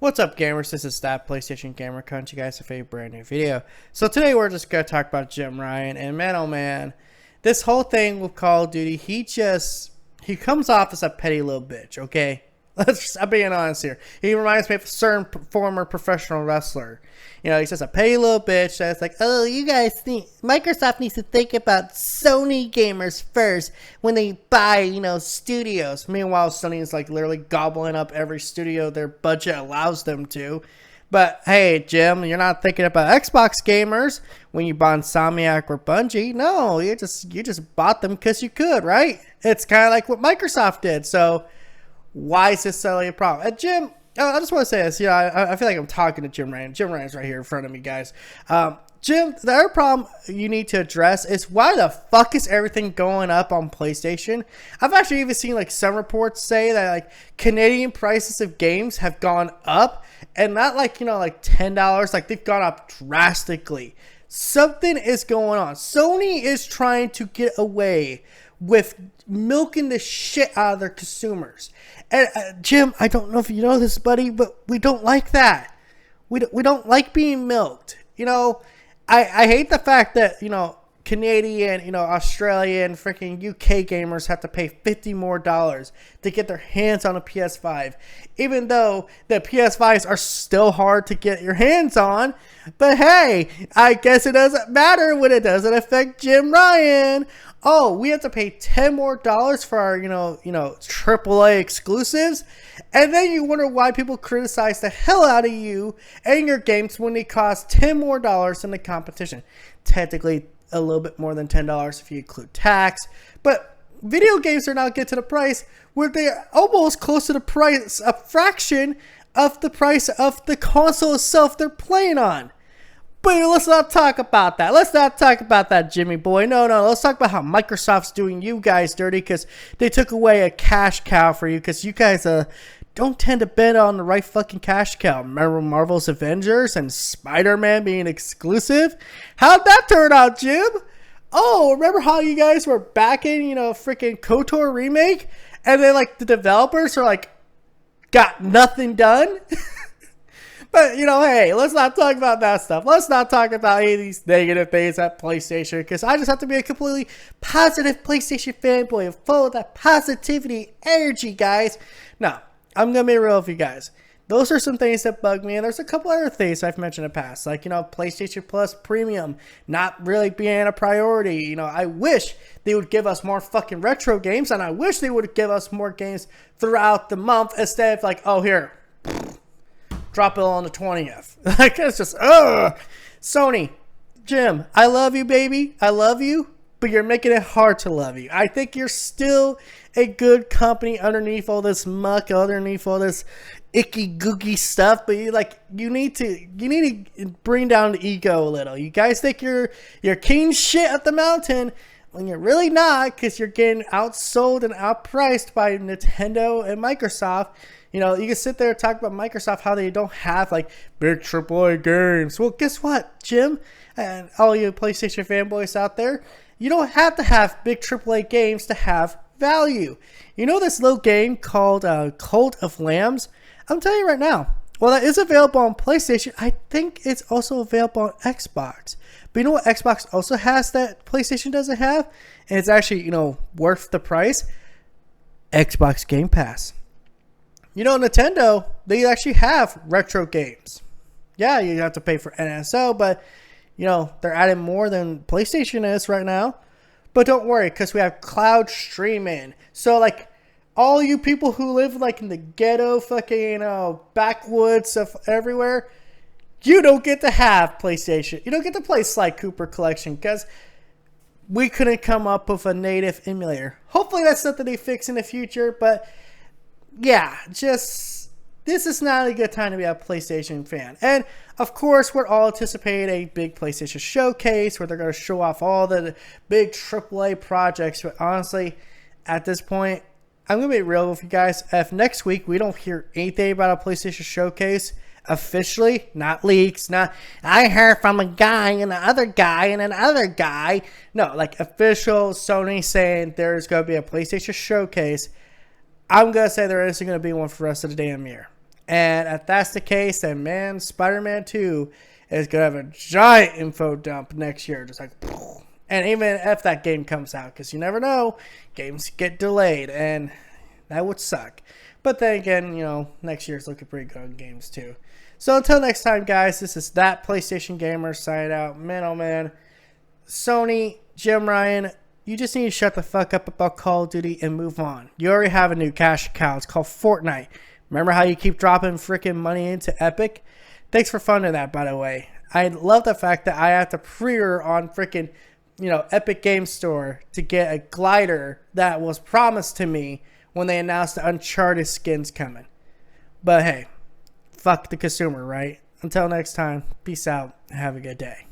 What's up, gamers? This is That PlayStation Gamer coming to you guys with a brand new video. So today we're just going to talk about Jim Ryan, and man oh man, this whole thing with Call of Duty, he comes off as a petty little bitch, okay? I'm being honest here. He reminds me of a certain former professional wrestler. You know, he's just a petty little bitch that's like, oh, Microsoft needs to think about Sony gamers first when they buy, studios. Meanwhile, Sony is like literally gobbling up every studio their budget allows them to. But hey, Jim, you're not thinking about Xbox gamers when you bought Insomniac or Bungie. No, you just bought them because you could, right? It's kind of like what Microsoft did. So why is this suddenly a problem? And Jim, I just want to say this. I feel like I'm talking to Jim Ryan. Jim Ryan's right here in front of me, guys. Jim, the other problem you need to address is why the fuck is everything going up on PlayStation? I've actually even seen like some reports say that like Canadian prices of games have gone up, and not like like $10. Like they've gone up drastically. Something is going on. Sony is trying to get away with milking the shit out of their consumers. And Jim, I don't know if you know this, buddy, but we don't like that. We don't like being milked. I hate the fact that, Canadian, Australian, freaking UK gamers have to pay $50 more to get their hands on a PS5. Even though the PS5s are still hard to get your hands on. But hey, I guess it doesn't matter when it doesn't affect Jim Ryan. Oh, we have to pay $10 more for our, AAA exclusives. And then you wonder why people criticize the hell out of you and your games when they cost $10 more in the competition. Technically, a little bit more than $10 if you include tax. But video games are now get to the price where they're almost close to the price, a fraction of the price of the console itself they're playing on. But let's not talk about that. Let's not talk about that, Jimmy boy. No. Let's talk about how Microsoft's doing you guys dirty because they took away a cash cow for you because you guys don't tend to bet on the right fucking cash cow. Remember Marvel's Avengers and Spider-Man being exclusive? How'd that turn out, Jim? Oh, remember how you guys were backing, freaking KOTOR remake? And then, the developers are got nothing done? But, hey, let's not talk about that stuff. Let's not talk about any of these negative things at PlayStation because I just have to be a completely positive PlayStation fanboy and full of that positivity energy, guys. No, I'm going to be real with you guys. Those are some things that bug me, and there's a couple other things I've mentioned in the past, like, PlayStation Plus Premium not really being a priority. I wish they would give us more fucking retro games, and I wish they would give us more games throughout the month instead of oh, here, drop it on the 20th. It's just, Sony, Jim, I love you, baby. I love you, but you're making it hard to love you. I think you're still a good company underneath all this muck, underneath all this icky googie stuff, but you need to bring down the ego a little. You guys think you're king shit at the mountain when you're really not, because you're getting outsold and outpriced by Nintendo and Microsoft. You can sit there and talk about Microsoft, how they don't have big AAA games. Well, guess what, Jim? And all you PlayStation fanboys out there, you don't have to have big AAA games to have value. This little game called Cult of Lambs? I'm telling you right now, well, that is available on PlayStation. I think it's also available on Xbox. But you know what Xbox also has that PlayStation doesn't have? And it's actually, worth the price? Xbox Game Pass. Nintendo, they actually have retro games. Yeah, you have to pay for NSO, but, they're adding more than PlayStation is right now. But don't worry, because we have cloud streaming. So, all you people who live, in the ghetto, fucking, backwoods of everywhere, you don't get to have PlayStation. You don't get to play Sly Cooper Collection, because we couldn't come up with a native emulator. Hopefully that's something they fix in the future, but yeah, this is not a good time to be a PlayStation fan. And of course, we're all anticipating a big PlayStation showcase where they're going to show off all the big AAA projects. But honestly, at this point, I'm going to be real with you guys. If next week we don't hear anything about a PlayStation showcase officially, not leaks, not I heard from a guy and another guy and another guy. No, official Sony saying there's going to be a PlayStation showcase. I'm going to say there isn't going to be one for the rest of the damn year. And if that's the case, then man, Spider-Man 2 is going to have a giant info dump next year. Just like, and even if that game comes out, because you never know, games get delayed, and that would suck. But then again, you know, next year's looking pretty good on games too. So until next time, guys, this is That PlayStation Gamer signing out. Man, oh man. Sony, Jim Ryan, you just need to shut the fuck up about Call of Duty and move on. You already have a new cash cow. It's called Fortnite. Remember how you keep dropping freaking money into Epic? Thanks for funding that, by the way. I love the fact that I have to pre-order on freaking, you know, Epic Game Store to get a glider that was promised to me when they announced the Uncharted skins coming. But hey, fuck the consumer, right? Until next time, peace out and have a good day.